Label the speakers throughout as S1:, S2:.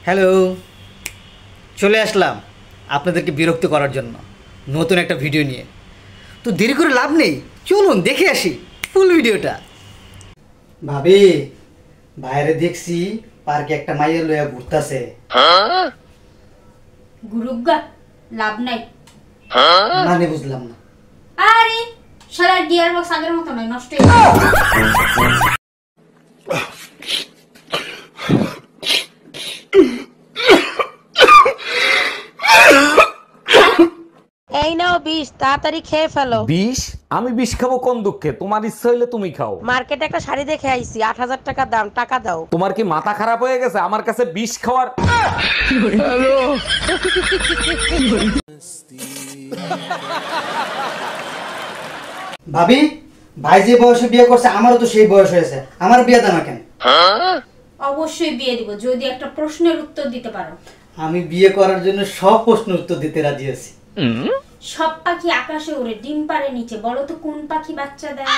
S1: Hello, চলে আসলাম আপনাদেরকে বিরক্ত করার জন্য নতুন একটা ভিডিও নিয়ে। তো দেরি করে লাভ নেই, চলুন দেখে আসি ফুল ভিডিওটা। ভাবি, বাইরে দেখছি পার্কে একটা মাইয়া লইয়া ঘুরতাছে।
S2: গুরুগা লাভ নাই।
S1: মানে বুঝলাম না।
S2: আরে সারা গিয়ার বক্স আগের মতো নয়, নষ্ট হয়ে গেছে।
S3: এই নাও বিষ, তাড়াতাড়ি খেয়ে ফেলো।
S4: বিষ? আমি বিষ খাবো কোন দুঃখে? তোমার ইচ্ছা হইলে তুমি খাও।
S3: মার্কেটে একটা শাড়ি দেখে আইছি, ৮,০০০ টাকা দাম, টাকা দাও।
S4: তোমার কি মাথা খারাপ হয়ে গেছে আমার কাছে বিষ খাওয়ার?
S1: ভাবি, ভাই যে বয়সে বিয়ে করছে আমারও তো সেই বয়স হয়েছে, আমার বিয়ে দেন না কেন?
S2: অবশ্যই বিয়ে দিব যদি একটা প্রশ্নের উত্তর দিতে পারো।
S1: আমি বিয়ে করার জন্য সব প্রশ্নের উত্তর দিতে রাজি আছি।
S2: সব পাখি আকাশে ওড়ে, ডিম পাড়ে নিচে, বলো তো কোন পাখি বাচ্চা দেয়?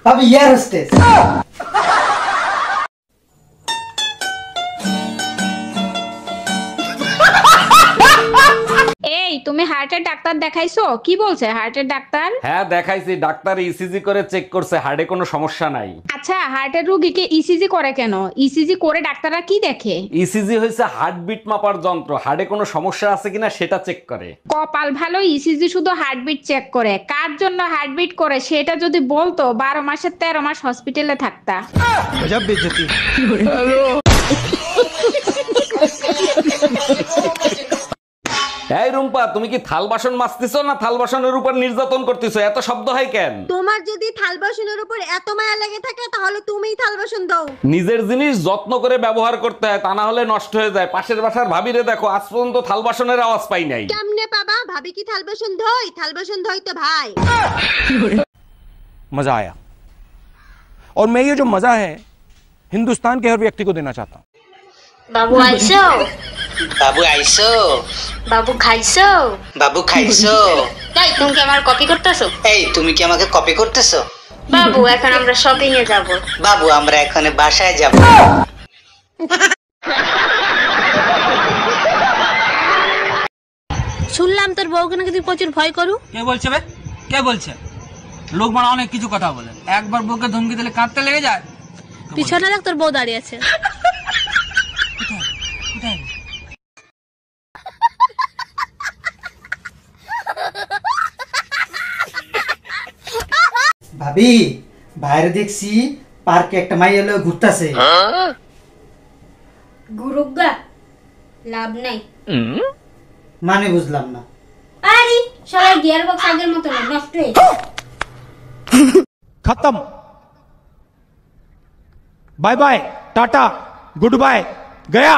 S1: ভাবি, এয়ার হোস্টেস।
S5: এই তুমি হার্টের ডাক্তার দেখাইছো? কি বলছে হার্টের ডাক্তার?
S4: হ্যাঁ দেখাইছি, ডাক্তার ইসিজি করে চেক করছে, হার্টে কোনো সমস্যা নাই।
S5: আচ্ছা, হার্টের রোগীকে ইসিজি করে কেন? ইসিজি করে ডাক্তাররা কি দেখে?
S4: ইসিজি হয়েছে হার্টবিট মাপার যন্ত্র, হার্টে কোনো সমস্যা আছে কিনা সেটা চেক করে।
S5: কপাল ভালো, ইসিজি শুধু হার্টবিট চেক করে। কার জন্য হার্টবিট করে সেটা যদি বলতো 12 মাসের 13 মাস হসপিটালে থাকতা।
S1: গজব বেইজ্জতি।
S4: এই রুম্পা, তুমি কি থাল বাসন মাজতেছো না থাল বাসনের উপর নির্যাতন করতেছো? এত শব্দ হয় কেন?
S6: তোমার যদি থাল বাসনের উপর এত মায়া লেগে থাকে তাহলে তুমিই থাল বাসন দাও।
S4: নিজের জিনিস যত্ন করে ব্যবহার করতে হয়, তা না হলে নষ্ট হয়ে যায়। পাশের বাসার ভাবিরে দেখো, আজ পর্যন্ত থাল বাসনের আওয়াজ পাই নাই।
S6: কেমনে পাবা? ভাবি কি থাল বাসন ধোয়? থাল বাসন ধোয় তো ভাই।
S7: मजा आया और मैं ये जो मजा है हिंदुस्तान के हर व्यक्ति को देना चाहता हूँ।
S2: বাবু আইছো?
S1: বাবু আইছো?
S2: বাবু খাইছো?
S1: বাবু খাইছো?
S2: তাই তুমি কি আমার কপি করতেছো?
S1: এই, তুমি কি আমাকে কপি করতেছো?
S2: বাবু এখন আমরা শপিং এ যাব।
S1: বাবু, আমরা এখন বাসায় যাব।
S6: শুনলাম তোর বউকে নাকি তুই প্রচুর ভয় করু।
S8: কে বলছে বে? কে বলছে? লোক মানে অনেক কিছু কথা বলে, একবার বউকে ধমকি দিলে কাঁদতে লেগে যায়।
S6: পিছনে দেখ তোর বউ দাঁড়িয়ে আছে।
S1: ভাবি, বাইরে দেখছি পার্কে একটা মাইয়া লইয়া ঘুরতাছে।
S2: গুরুগা লাভ নাই।
S1: মানে বুঝলাম না।
S2: আরে সারা গিয়ার বক্স আগের মতো নয়, নষ্ট হয়ে গেছে।
S7: खत्म, bye bye, tata, goodbye, गया।